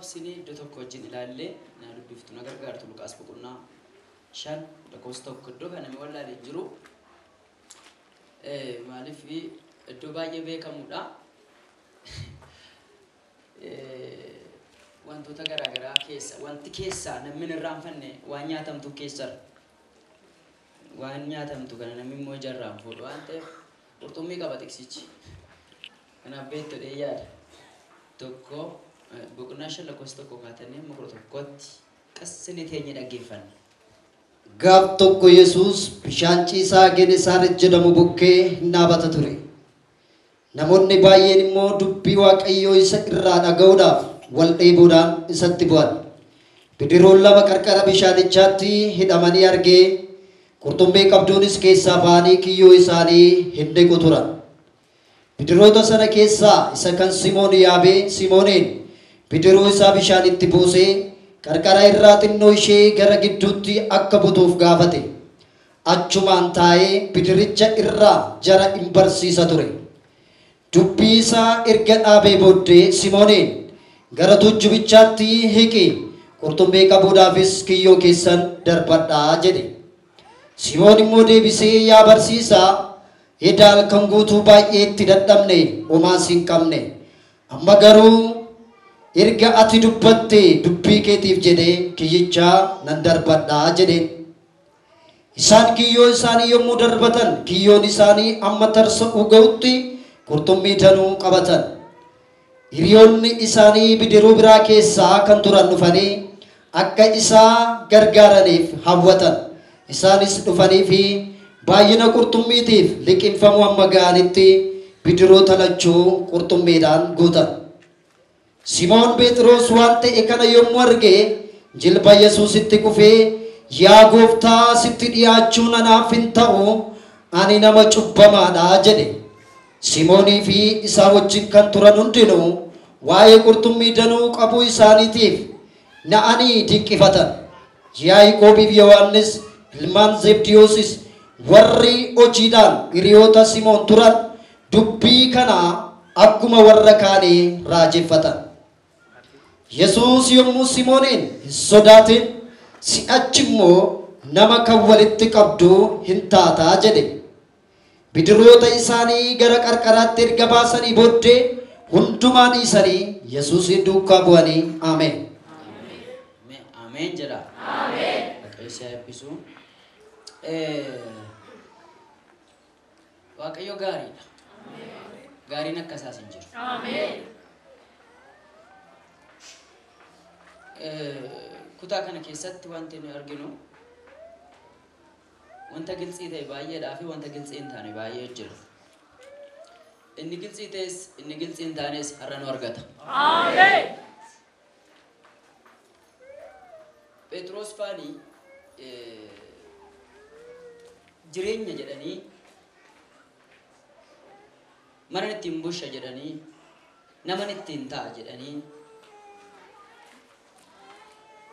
gabaabsinee iddoo tokko wajjin ilaallee na dubbiftu na gargaartu Luqaas boqonnaa 5 lakkoofsa tokko iddoo kana namni wallaalee jiru maaliif iddoo baay'ee beekamudha. Wantoota garaagaraa keessa wanti keessa namni irraanfanne waan nyaatamtu keessa waan nyaatamtu kana namni immoo jarraan fuudhu waan ta'eef qurxummii qaba tiksichi. Kanaaf beektodhee yaada tokko boqonnaa 5 lakkoofsa tokko kaatanii amma 11tti qassinii teenye dhaggeeffanna. Gaaf tokko Yesuus bishaan ciisaa Genesaar jedhamu bukkee dhaabata ture. Namoonni baay'een immoo dubbii Waaqayyoo isa irraa dhaga'uudhaaf wal dheebuudhaan isatti bu'an. Bidiroon lama qarqara bishaanichaatti hidhamanii argee qurxummii qabduunis keessaa ba'anii kiyyoo isaanii hin dhiqu turan. Bidiroota sana keessaa isa kan Simoon yaabee Simooniin bidiroo isaa bishaanitti buusee qarqara irraa xinnoo ishee gara gidduutti akka butuuf gaafate. Achumaan taa'ee bidiricha irraa jara in barsiisa ture. Dubbii isaa erga dhaabee booddee Simooniin gara tuujjubichaatti hiqi qurxummii qabuudhaafis kiyyoo keessan darbadhaa jedhe. Simoon immoo deebisee yaa barsiisaa edaal kan guutuu baay'ee itti dadhabne homaas hin qabne amma garuu erga ati dubbatte dubbii keetiif jedhee kiyyichaa nan darbadhaa jedheen. Isaan kiyyoo isaanii yommuu darbatan kiyyoon isaanii amma tarsa'uu ga'utti qurxummii danuu qabatan. Hiriyoonni isaanii bidiruu biraa keessaa kan turan dhufanii akka isaa gargaaraniif hawwatan. Isaanis dhufanii fi baay'ina qurxummiitiif liqinfamuu amma ga'anitti bidiroota lachuu qurxummiidhaan guutan. Simoon Phexros waan ta'e kana yommuu arge jilba Yesuusitti kufee yaa gooftaa sitti dhiyaachuun anaaf hin ta'u ani nama cubbamaadha jedhe. Simoonii fi isaa wajjin kan turan hundinuu waa'ee qurxummii danuu qabuu isaaniitiif na'anii dinqifatan. Yaaqoobiif Yohaannis ilmaan Zebdiyoosis warri hojiidhaan hiriyoota Simoon turan dubbii kana akkuma warra kaanii raajeffatan. Yesuus yommuu Simooniin hin sodaatin si'achi immoo nama kan walitti qabdu hin taataa jedhe. Bidiroota isaanii gara qarqaraatti erga baasanii booddee hundumaa dhiisanii Yesuusin duukaa bu'anii ameen. Ameen jedha. Ameen. Waaqayyo eebbisu. Waaqayyo gaariidha. Gaariin akka isaas hin jiru. Ameen. Kutaa kana keessatti wanti nuyi arginu wanta gilxii ta'e baay'eedhaa fi wanta gilxii hin taane baay'ee jira. Inni gilxii ta'es inni gilxii hin taanes har'a nu argata. Ameen. Phexros faanii jireenya jedhanii mana ittiin busha jedhanii nama ittiin ta'a jedhanii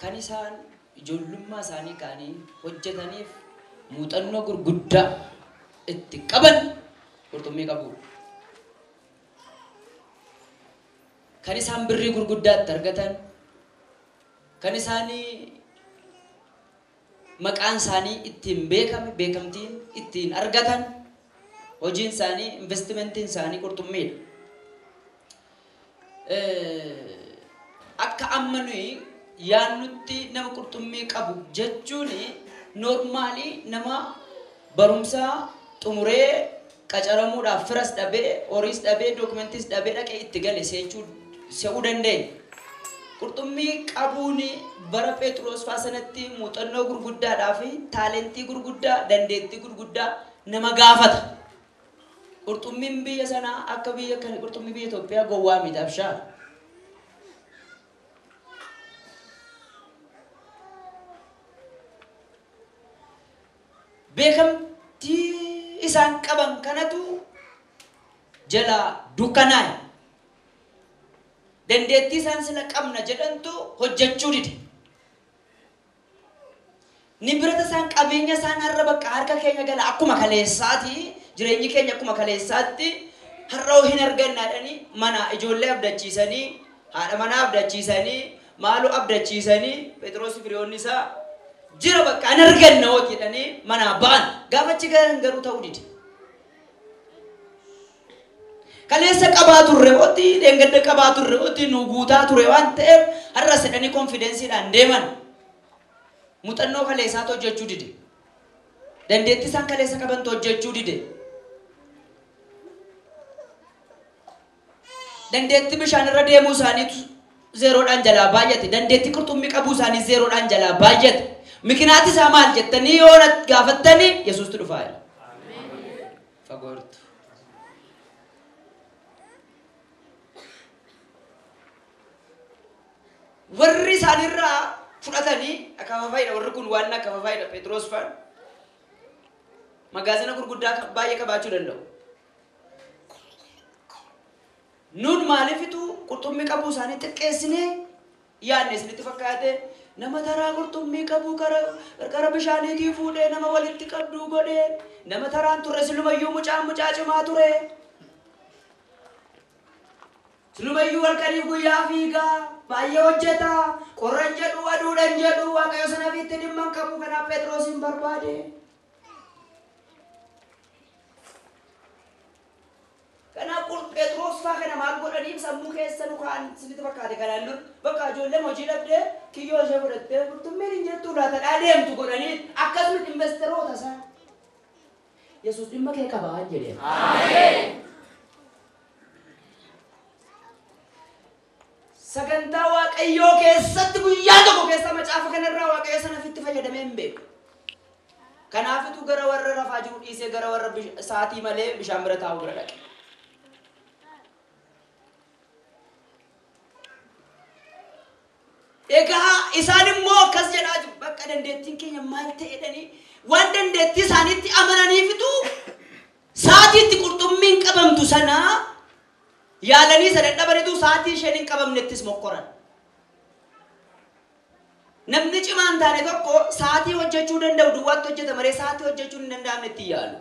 kan isaan ijoollummaa isaanii kaanii hojjetaniif muuxannoo gurguddaa itti qaban qurxummii qabu. Kan isaan birrii gurguddaa itti argatan, kan isaanii maqaan isaanii ittiin beekame, beekamtiin ittiin argatan, hojiin isaanii, investimentiin isaanii qurxummiidha. Akka amma nuyi yaannutti nama qurxummii qabu jechuun normaalii nama barumsaa xumuree qacaramuudhaaf firas dhabee, horiis dhabee, dookumentis dhabee dhaqee itti gale se'uu dandeenya. Qurxummii qabuun bara Phexros faa sanatti muuxannoo gurguddaadhaa fi taalentii gurguddaa, dandeettii gurguddaa nama gaafata. Qurxummiin biyya sanaa akka biyya kana qurxummii biyya Itoophiyaa gowwaa miidhaaf shaa. Beekamtii isaan qaban kanatu jala dukkanaa'e. Dandeettii isaan sila qabna jedhantu hojjechuu dide. Ni birata isaan qabeenya isaan har'a bakka harka keenya gala akkuma kaleessaati jireenyi keenya akkuma kaleessaatti har'a hin argannaadhani mana ijoollee abdachiisanii haadha manaa abdachiisanii maalu abdachiisanii Phexros firiyoonni isaa jira bakka an arganna hoo jedhanii manaa ba'an gaafachi garuu ta'uu dide. Kaleessa qabaa turre oti deengadda qabaa turre oti nu guutaa ture waan ta'eef har'a sedhanii konfidensiidhaan deeman muuxannoo kaleessaa hojjechuu dide. Dandeettii isaan kaleessa qaban hojjechuu dide. Dandeettii bishaan irra deemuu isaaniitu zeeroodhaan jalaa baay'ate. Dandeettii qurxummii qabuu isaanii zeeroodhaan jalaa baay'ate. Mikinaati isaa maal jettanii yoo gaafattanii Yesuustu dhufaa jira. Fagoortu. Warri isaanirraa fudhatanii akka faayida warri kun waan akka faayida Phexros fa'aa magaazina gurguddaa baay'ee qabaachuu danda'u. Nuun maaliifitu qurxummii qabuu isaanii xiqqeessinee yaadne isinitti fakkaate nama taraa qurxummii qabuu gara bishaaniitii fuudhee nama walitti qabduu godhee nama taraan turre silumayyuu mucaa cimaa ture. Silumayyuu halkanii guyyaa fiigaa baay'ee hojjeta qorran jedhu aduudhan jedhu waaqayyo sana fiitti dhimman qabu kanaaf Phexrosin barbaade. Kanaaf Phexros fa'aa kana maal godhaniif sammuu keessa nu kaan isinitti fakkaate kanaan dur bakka ijoollee hojii dhabdee kiyyoo ishee fudhattee qurxummiin hin jettu laata deemtu godhanii akkasumatti investeroota isaa. Yesuus dhimma kee qabaa jedhee. Ameen. Sagantaa waaqayyoo keessatti guyyaa tokko keessa macaafa kanarraa waaqayyo sana fitti fayyadamee hin beeku. Kanaafitu gara warra rafaa jiru dhiisee gara warra saatii malee bishaan bira taa'u bira dhaqe. Egaa isaan immoo akkas jedhaa jiru bakka dandeettiin keenya maal ta'edhanii waan dandeettii isaaniitti amananiifitu saatiitti qurxummiin qabamtu sanaa yaalanii sadadhabanitu saatii isheen hin qabamnettis mokkoran. Namni cimaan taane tokko saatii hojjechuu danda'u duwwaatti hojjeta malee saatii hojjechuu hin danda'amnetti yaalu.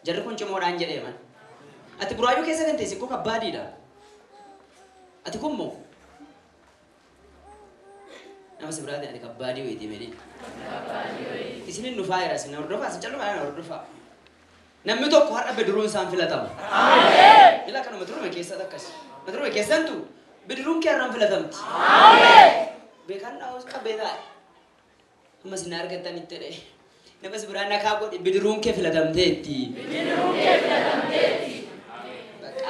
Jarri kun cimoodhaan jedheeman. Ati buraayyuu keessa kan teessi koo kabbaadiidha. Ati kun moo? Nama si biraati ati kabbaadii wayitii medhi. Isinin nufaa jira isin hordofaa isin callumaa jira hordofaa. Namni tokko har'a bidiruun isaan filatama. Ameen. Ila kanuma turme keessatti akkas. Turme keessantu bidiruun kee har'aan filatamti. Ameen. Beekan dhaawus qabeetaa. Amma sin argatanitti dha. Nama si biraan nakaa godhe bidiruun kee filatamteetti. Bidiruun kee filatamteetti.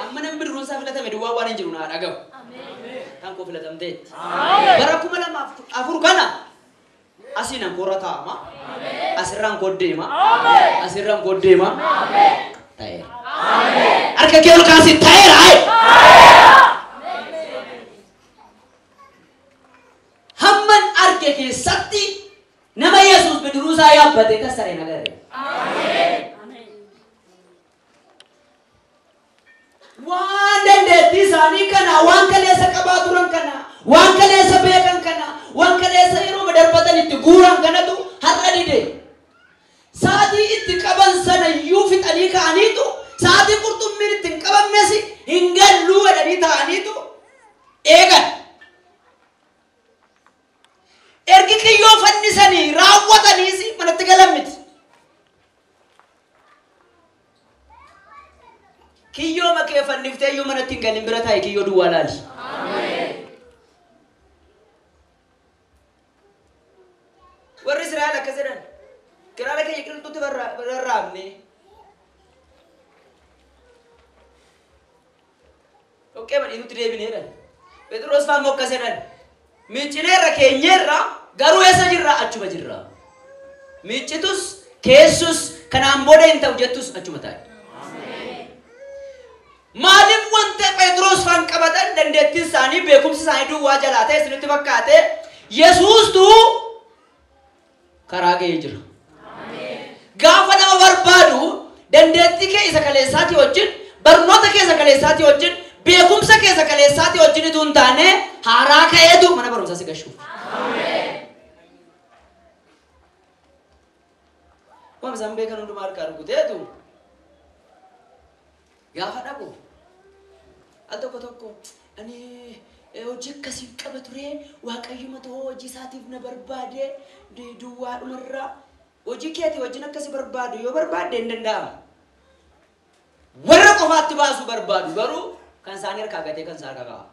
Amma namni bidiruun isaa filatame duwwaa waan hin jiru naa dhagahu. Ameen. Kan koo filatamteetti. Ameen. Bara 2004 kana asinan korra taa'ama. Asirraan koddeema. Asirraan koddeema. Ta'eera. Harka kee ol kaasi ta'eera. Hamman arge keessatti nama Yesuus bidiruu isaa yaabbate kasaree nagare. Waan dandeettii isaanii kana waan kaleessa qabaa turan kana waan kaleessa beekan kana waan kaleessa yeroo darbatan itti guuran kanatu har'a dide. Saatii itti qaban sana iyyuu fixanii ka'aniitu saatii qurxummiin itti hin qabamnes hin galluu jedhanii ta'aniitu eegan. Ergi kiyyoo fannisanii raawwataniis manatti galan miti. Kiyyoo makee fanniftee iyyuu manatti hin galin bira taa'e kiyyoo duwwaa laali. Warri Israa'el akkas jedhan kiraara keenya qilxuutti barraabne dhoqqee badhiitutti deebineedhan. Phexros fa'aa immoo akkas jedhan miiccineerra keenyeerra garuu eessa jirra achuma jirra. Miiccitus keessus kanaan booda hin ta'u jettus achuma taa'e. Maaliif wanta Phexros fa'aan qabatan dandeettii isaanii beekumsi isaanii duwwaa jalaa ta'e isinitti fakkaate Yesuustu karaa ga'ee jira. Gaafa nama barbaadu dandeettii kee isa kaleessaati wajjin barnoota kee isa kaleessaati wajjin beekumsa kee isa kaleessaati wajjin utuu hin taane haaraa ka'eetu mana barumsaa si gashuuf. Waan isaan beekan hundumaa harkaa rukuteetu gaafa dhaqu al tokko tokko ani hojii akkasii qaba ture waaqayyuma ta'oo hojii isaatiif na barbaade duwwaadhumarraa hojii keetii wajjin akkasii barbaadu yoo barbaadde hin danda'amu. Warra qofaatti baasuu barbaadu garuu kan isaanii harkaa gatee kan isaa harkaa qaba.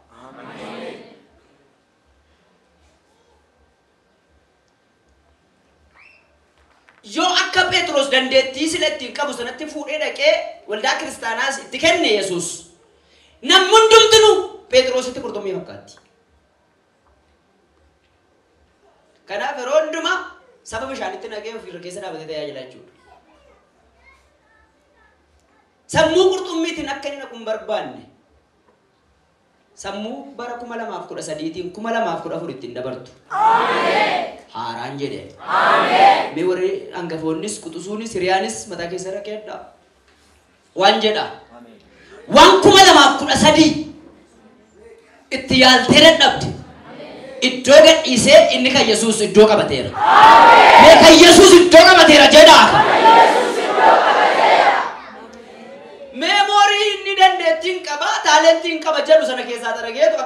Yoo akka Phexros dandeettii sila ittiin qabu sanatti fuudhee dhaqee waldaa kiristaanaas itti kenne Yesuus. Namni hundumtuu Phexrositti qurxummii fakkaatti. Kanaaf yeroo hundumaa saba bishaanitti naqee ofirra keessa dhaabatee tajaajilaa jechuudha. Sammuu qurxummiitiin akka inni naqu hin barbaanne. Sammuu bara 2013tiin 2014 ittiin dabartu. Haaraan jedhe. Mee warri hangafoonnis quxusuunis hiriyaanis mataa keessa rakkeedha. Waan jedha. Waan 2013 itti yaaltee dadhabde. Iddoo gadhiisee inni kan Yesuus iddoo qabateera. Mee kan Yesuus iddoo qabateera jedhaa. Meemorii inni dandeettiin qaba, taalentiin qaba jedhu sana keessaa darageetu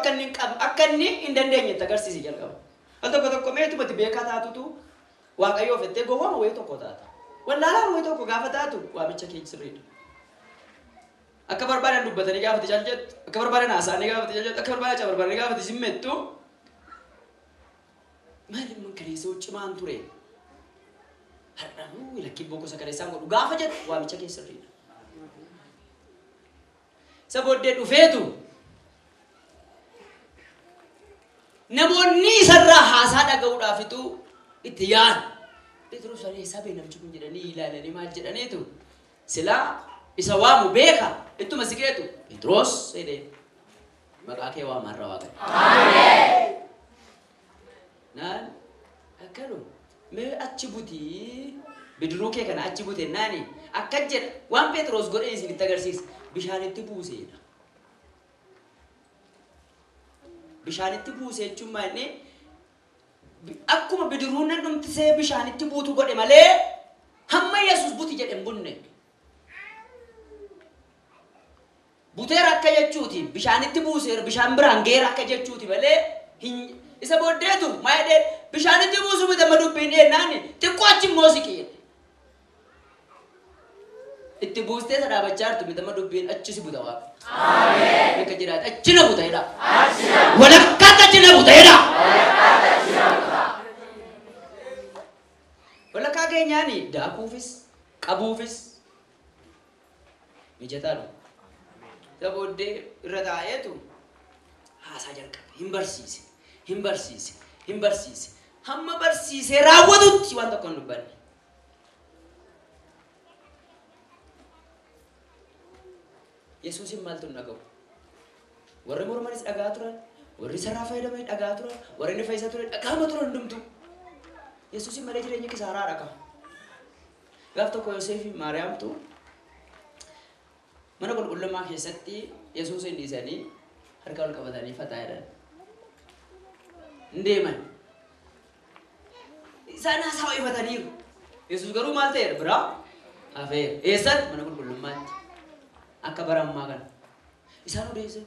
akka inni hin dandeenye itti agarsiisi jalqaba. Al tokko meetuma beekaa taatutu waaqayyo ofettee gowwama wayii tokko taata. Wallaalaan wayii tokko gaafa taatu waamicha kee sirriidha. Akka barbaadan dubbatanii gaafa tajaajiltu, akka barbaadan haasa'anii gaafa tajaajiltu, akka barbaadan barbaadanii gaafa zimmettu maali mankareessoo cimaan ture. Har'aanuu lakkii bokkoo sakareessaan godhu gaafa jedhu waamicha kee sirriidha. Isa booddee dhufeetu namoonni isarraa haasaa dhaga'uudhaafitu itti yaadu. Phexros isaa beekamchi kun jedhanii ilaalanii maal jedhaniitu silaa isa waamu beeka ittuma siqeetu Phexros jedhee maqaa kee waamarra Waaqayyo. Ameen. Naan akkanu mee achi butii bidiruu kee kana achi butee naani akka jedha waan Phexros godhee isinitti agarsiisa. Bishaanitti buuseedha. Bishaanitti buusee jechuun maali? Akkuma bidiruun nan dhumtisee bishaanitti buutu godhe malee hamma Yesuus buti jedhe hin bunne. Buteera akka jechuuti bishaanitti buuseera bishaan biraan geera akka jechuuti malee isa booddeetu maa jedhee bishaanitti buusu miti amma dubbiin eennaani xiqqoo achi moosikii. Itti buustee sadaabachaa jirtu miti amma dubbiin achi si buta waaqa. Ameen. Beeka jiraata achi na buta jedha. Walakkaatti achi na buta jedha. Walakkaa keenyaani daakuufis qabuufis mijataadha. Isa booddee irra taa'eetu haasaa jalqabe hin barsiise. Hamma barsiisee raawwatutti waan tokko hin dubbanne. Yesuusin maaltu dhaga'u? Warri mormanis dhagaa turan, warri sarraa fayyadaman dhagaa turan, warri inni fayyisa turan dhagaama turan hundumtu. Yesuusin malee jireenya kisaaraa dhaqa. Gaaf tokko Yoosefii Maariyaamtu mana qulqullummaa keessatti Yesuusin dhiisanii harka wal qabatanii fataa jedhan. Deeman. Isaan haasaa ifataniiru. Yesuus garuu maal ta'eera biraa? Hafeera. Eessatti? Mana qulqullummaatti. Akka barammaa kana. Isaan odeesse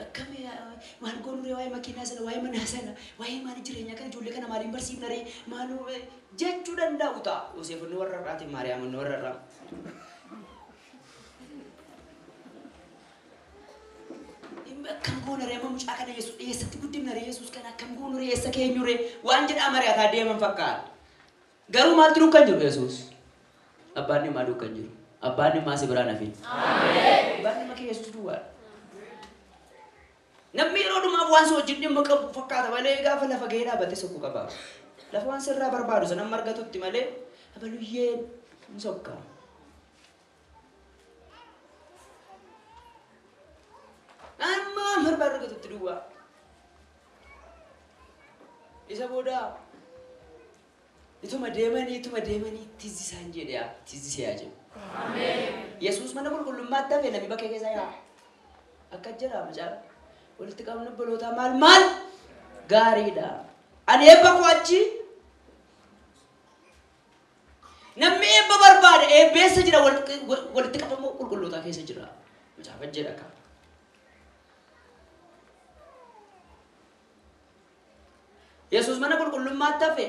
akkamii maal goonuree waa'ee makiinaa sana waa'ee manaa sana waa'ee maal jireenya kana ijoollee kana maaliin barsiifna ree maaloo jechuu danda'u ta'a. Yoosef inni warra irraati Maariyaam inni warra irraa. Akkam goona ree amma mucaa kana Yesuus eessatti guddifna ree Yesuus kana akkam goonu ree eessa keenyu ree waan jedhaa mari'ataa deeman fakkaata. Garuu maaltu dukkan jiru Yesuus? Abbaan dhimmaa dukkan jiru. Abbaan dhimmaa si biraan hafin. Ameen. Abbaan dhimma kee Yesuus duwwaadha. Namni yeroo dhumaaf waan si wajjin dhimma qabu fakkaata malee gaafa lafa gahee dhaabbattee sokkuu qaba. Lafa waan sirraa barbaadu sana amma argatutti malee abaluyyeen ni sokka. Amma barbaadu argatutti duwwaa. Isa booda ituma deemanii tizzisaan jedhee tizzisee jedhu. Ameen. Yesuus mana qulqullummaatti hafe namni bakka keessa yaa. Akka jedha macaa. Walitti qabna bolootaa maal gaariidha. Ani eebba koo achi namni eebba barbaade eebbeessa jira walitti qabamu qulqullootaa keessa jira. Macaafa jedha akka. Yesus mana qulqullummaa tafe.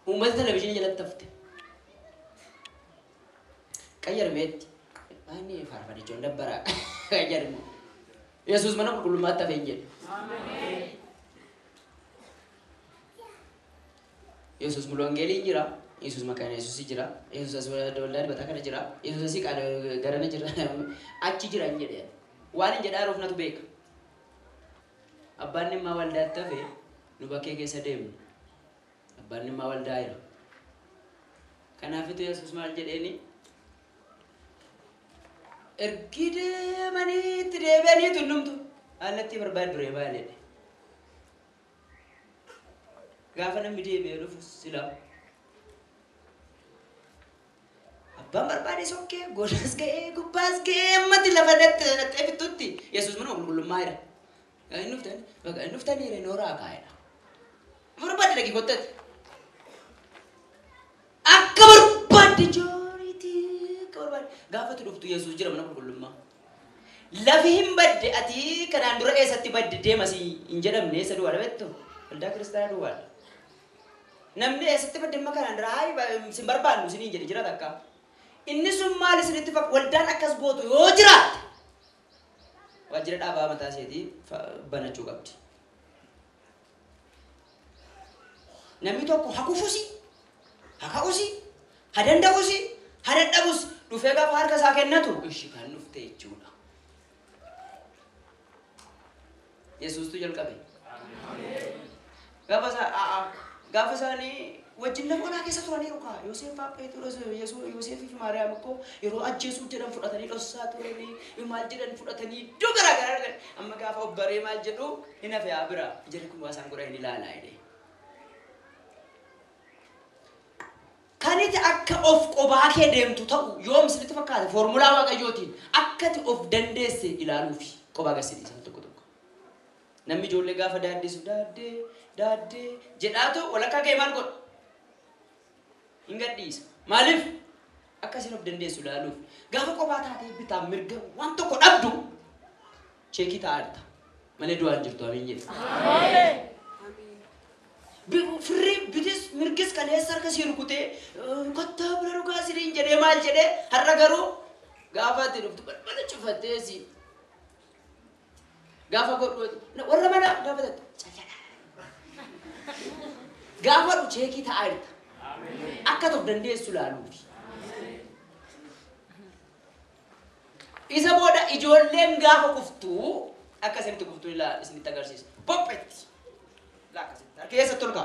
Uummata televizyinii jalatti tafte. Qayyarmeetti. Ani faarfadichoon dabbara. Qayyarme. Yesus mana qulqullummaa tafe hin jedhe. Amen. Yesus mulu wangeelii jira. Yesus maqaan Yesus jira. Yesus aswada waldaa bata kana jira. Yesus asii qaala garana jira. Achi jira hin jedhe. Waan hin jedhaa roofnatu beeka. Abbaan dhimma waldaa tafe nu bakkee keessa deemnu. Abbaan dhimma waldaa jira. Kanaafitu Yesus maal jedheeni? Ergi deemanii itti deebi'anii tunnumtu. Allatti barbaadu duree baaleedha. Gaafa namni deebi'ee dhufu silaa. Abbaan barbaade sokkee godaas ga'ee gubbaas ga'ee ammatti lafa dhattee fixutti Yesus mana qulqullummaa jira. Inni uftanii nooraa kaa'edha. Barbaade dhaqii kottatti. Akka barbaade jooriitii akka barbaade gaafatu dhuftu Yesus jira mana qulqullummaa. Lafi hin badde ati kanaan dura eessatti badde deemasi hin jedhamne eessa duwwaadha beektu? Waldaa kiristaanaa duwwaadha. Namni eessatti badde amma kanaan dura sin barbaannu isiniin jedhe jira takka. Inni sun maal isinitti fakkaata waldaan akkas gootu yoo jiraatte waajjira dhaabaa mataa isheetii banachuu qabdi. Namni tokko hakufusi, haka'usi, hadanda'usi, hadadhabus dhufee gaafa harka isaa kennatu ishi kan dhufte jechuudha. Yesuustu jalqabe. Gaafa isaanii wajjin lafa onaa keessa turaniiru kaa. Yoosefaa Phexros, Yoosefii fi Maariyaam akkoo yeroo ajjeesuu jedhan fudhatanii dhossaa turanii maal jedhan fudhatanii iddoo garaa garaa argan. Amma gaafa obbaree maal jedhu hin hafe haa bira. Jarri kun waa isaan godhan hin ilaalaa jedhee. Kaniti akka of qobaa kee deemtu ta'u yoom isinitti fakkaata foormulaa waaqayyootiin akkati of dandeesse ilaaluufi qobaa agarsiisa tokko tokko. Namni ijoollee gaafa daaddisu daaddee jedhaatu walakkaa kee maal godhu? Hin gadhiisa. Maaliif? Akka isin of dandeessu ilaaluuf. Gaafa qobaa taatee bitaa mirga waan tokko dhabdu cheekii taa'arta. Malee du'aan jirtu amiin jedhe. Ameen. Firri bitis mirgis kaleessa harka sii rukutee kottaa bira dhugaa siriin jedhee maal jedhee har'a garuu gaafa ati dhuftu balbala cufattee si gaafa godhu warra mana gaafa gaafa dhu cheekii ta'aa jirta akka of dandeessu ilaaluufi. Isa booda ijoolleen gaafa kuftuu akka isinitti kuftuu isinitti agarsiisa. Pophetti. Keessa tolka.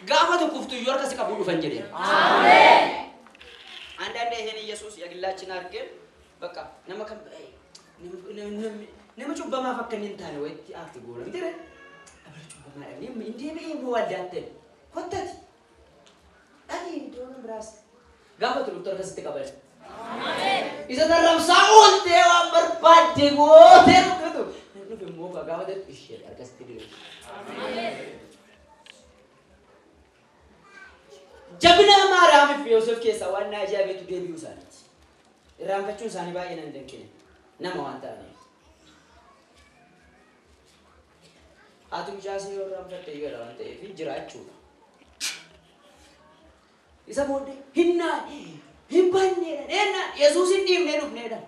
Gaafa tokkoftu yoo harka si qabu dhufan jedhee. Amen. Andaandee hin Yesuus yagillaachin argee bakka nama kan nama cubbamaa fakka hin taane wayitti aarti goona miti ree. Abala cubbamaa dhabnee indee ba'ee boo addaatte kottati. Dhali doona biraas gaafa tokkoftu harka sitti qabale. Amen. Isa darramsaa oolte waan barbaadde gootee rukutu. Nufi immoo gaafa tokko ishee harka sitti dhibe. Amen. Jabina Maariyaam fi Yoosef keessa waan ajaa'ibeetu deebi'uu isaaniiti. Irraanfachuun isaanii baay'ee nan danqine. Nama waan ta'aniif. Haati mucaasee yoo irraanfatte yoo waan ta'eef jiraachuudha. Isa booddee hin banneedha. Yesuus hin dhiibnee dhufneedha.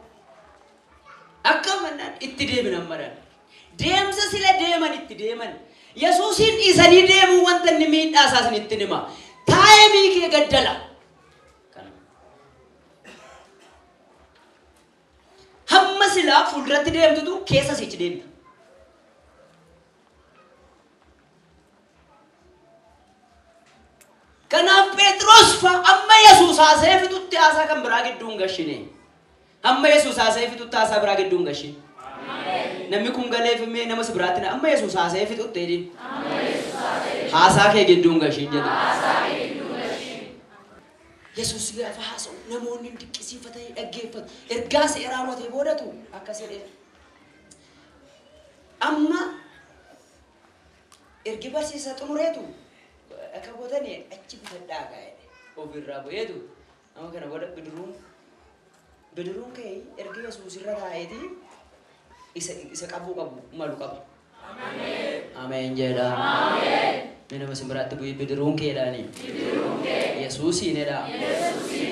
Akka mannaan itti deebinan maran. Deemsa sila deeman itti deeman. Yesuus hin dhiisanii deemuu wanta inni miidhaa isaa isinitti hima. Taa'ee kee gaddala. Hamma silaa fuulduratti deemtutu keessa sichi deemta. Kanaaf Phexros fa'a amma Yesuus haasa'ee fixutti haasaa kan biraa gidduu hin gashine. Amma Yesuus haasa'ee fixutti haasaa biraa gidduu hin gashine. Namni kun galee fi mee nama si biraatti na amma Yesuus haasa'ee fixutti jedhin. Haasaa kee gidduu hin gashine jedhin. Yesuus gaafa haasa'u namoonni dinqisiifatanii dhaggeeffatu. Ergaa seeraa raawwatee boodatu akkas jedhee. Amma ergi barsiisaa xumureetu akka bootanii achi bitadhaa kaa'edhe. Ofirraa bu'eetu amma kana booda bidiruun ka'ee ergi Yesuus irra taa'eeti isa qabu malu qabu. Amen jedha. Mina masimbiraatti bu'ii bidiruun keedhaani. Yesuusiin jedha.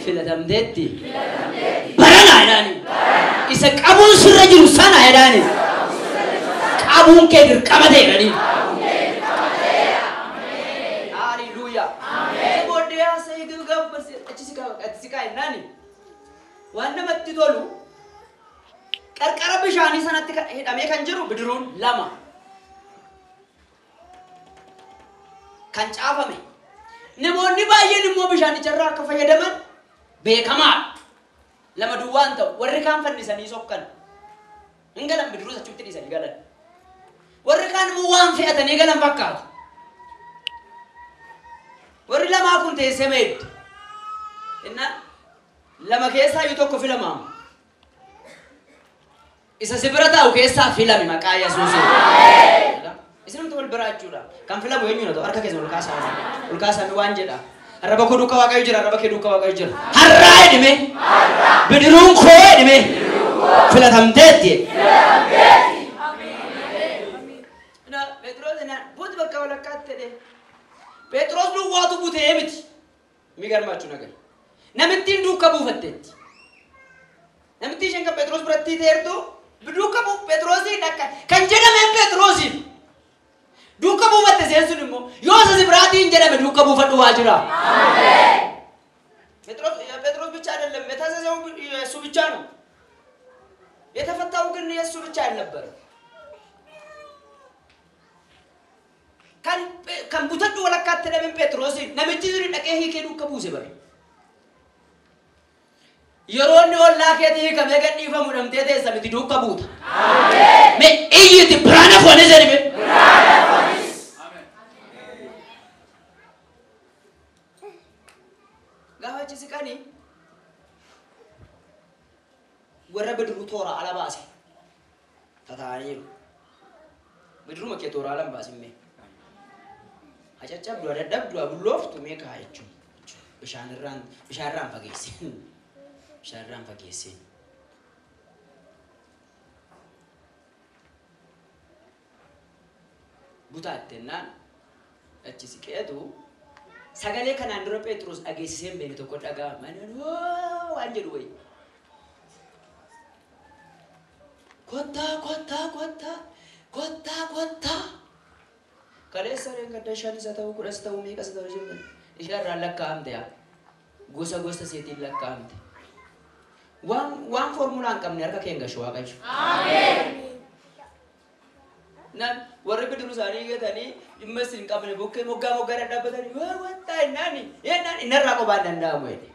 Filatamteetti. Baranaa jedhaani. Isa qabuun sirra jiru sana jedhaani. Qabuun kee dirqama ta'e jedhani. Hallelujah. Amen. Booddee haasa'ee gabbase achisi kaa jennaani. Waan namatti tolu qarqara bishaanii sanatti hidhamee kan jiru bidiruun lama. Kan caafame namoonni baay'een immoo bishaanicharraa akka fayyadaman beekamaa lama duwwaan ta'u warri kaan fannisanii sokkan hin galan bidiruu achuutti dhiisanii galan warri kaan immoo waan fe'atanii galan fakkaatu warri lamaa kun teessee meeddi inna lama keessaa iyyuu tokko filamaam isa si bira taa'u keessaa filame maqaa Yesuusiin. Isinumtu wal bira jechuudha. Kan filamu eenyuudha ta'u harka keessa ol kaasame waan jedha. Arraba koo duukaa waaqayyo jira, arraba kee duukaa waaqayyo jira. Harraa jedhime. Bidiruun koo jedhime. Filatamteetti. Phexros buuti bakka walakkaatti jedhe. Phexros duwwaatu buutee miti. Mi garmaachuu nagar. Namittiin duukaa buufatteetti. Namittiin isheen kan Phexros biratti teertu duukaa buuf Phexrosiin akka kan jedhameen Phexrosiin. Duukaa buufatte seensuun immoo yoo asii biraatiin jedhame duukaa buufadhu waa jira. Amen. Phexros ብቻ አይደለም የታዘዘው እሱ ብቻ ነው። የተፈታው ግን የሱ ብቻ አልነበረም። kan butadhu walakkaatti dhaben Phexrosin namichi suni dhaqee hiikee duukaa buuse bare. Yeroo inni ollaa keetii hiikamee gadhiifamu dhamtee teessa miti duukaa buuta. Amen. Mee iyyiti biraana foonii jedhime. Gaafa sikani warra bidiruu toora ala baase tataaniiru bidiruu makkee toora ala baasimme hacacabdu adadabdu abullooftu meeqa jechuun bishaanirraan fageesse butaattennaan achi siqeetu sagalee kanaan dura Phexros dhageessiseen beene tokko dhagaa mananoo waan jedhu wayi. Kottaa. Kaleessa gadda shan isa ta'u kudhas ta'u meeqas ta'u jenna. Ishaarraan lakkaa'amte yaa. Gosa seetiin lakkaa'amte. Waan formulaan qabne harka keenya gashuu waaqayyo. Ameen. Nan warri bidiruu isaanii gatanii dhimma isin qabne bukkee moggaa dhadhaabbatanii wanta innaan innarraa qobaan danda'amu jedhe.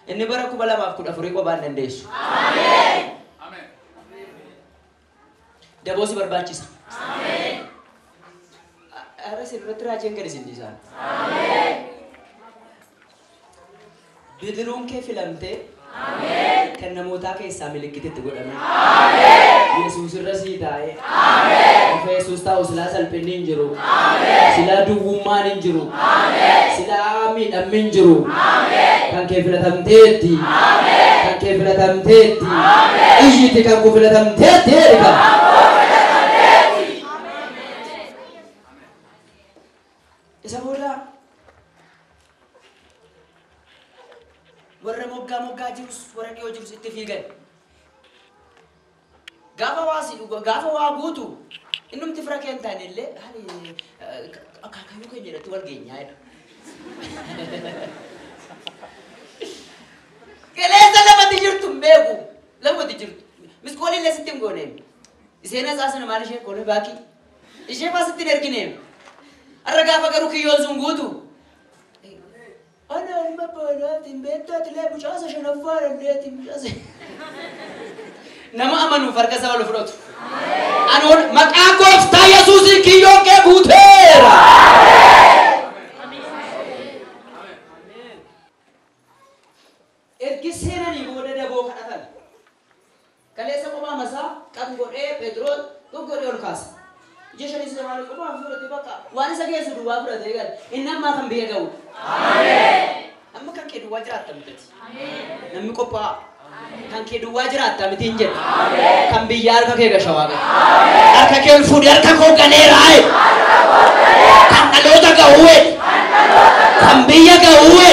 Inni bara 2014 qobaan dandeessu. Ameen. Daboosi barbaachisa. Ameen. Ara sirriitti raajeen gadi sindisaan. Ameen. Bidiruun kee filamtee. Ameen. Kan namootaa keessaa milikkititti godhame. Ameen. Yesuus irra sii taa'ee. Ameen. Ofa Yesuus taa'u silaa salphinni hin jiru. Ameen. Silaa duwwummaan hin jiru. Ameen. Silaa miidhamni hin jiru. Ameen. Kan kee filatamteetti. Ameen. Kan kee filatamteetti. Ameen. Iyyiti kan ku filatamteetti erga. Isa booda warra moggaa jirus warra dhiyoo jirus itti fiigan. Gaafa waa guutu innumti fira kee hin taane illee akaakayyuu keenya irratti wal geenyaa jedha. Qilleensa lafatti jirtu beeku lafatti jirtu. Miskoolii illee sitti hin gooneem. Isheen asaasana maal ishee koone baakii. Ishee faa sitti hin ergineem. Arra gaafa garuu kiyyoon sun guutu. Ana ilma boolaatiin beektaati lee bucaasa shanaffaa dandeetiin bucaasa. Nama amanuuf harka isaa ol fudhatu. Anoon maqaa gooftaa Yesuusiin kiyyoon kee guuteera. Ergi seenanii booda daboo kadhatan. Kaleessa kophaa masaa kan godhee Phexros godhee ol kaasa. Jeshani zamani kophaa fudhatee bakka waan isa keessa duwwaa fudhatee gad inni ammaa kan biyya ga'u. Ameen. Amma kan kee duwwaa jiraattan miti. Ameen. Namni qophaa. Kan kee duwwaa jiraatta mitiin jedhe. Kan biyya harka kee gasha waaqa. Harka kee ol fuudhee harka koo ganeeraa. Kan dhaloota ga'uuwe. Kan biyya ga'uuwe.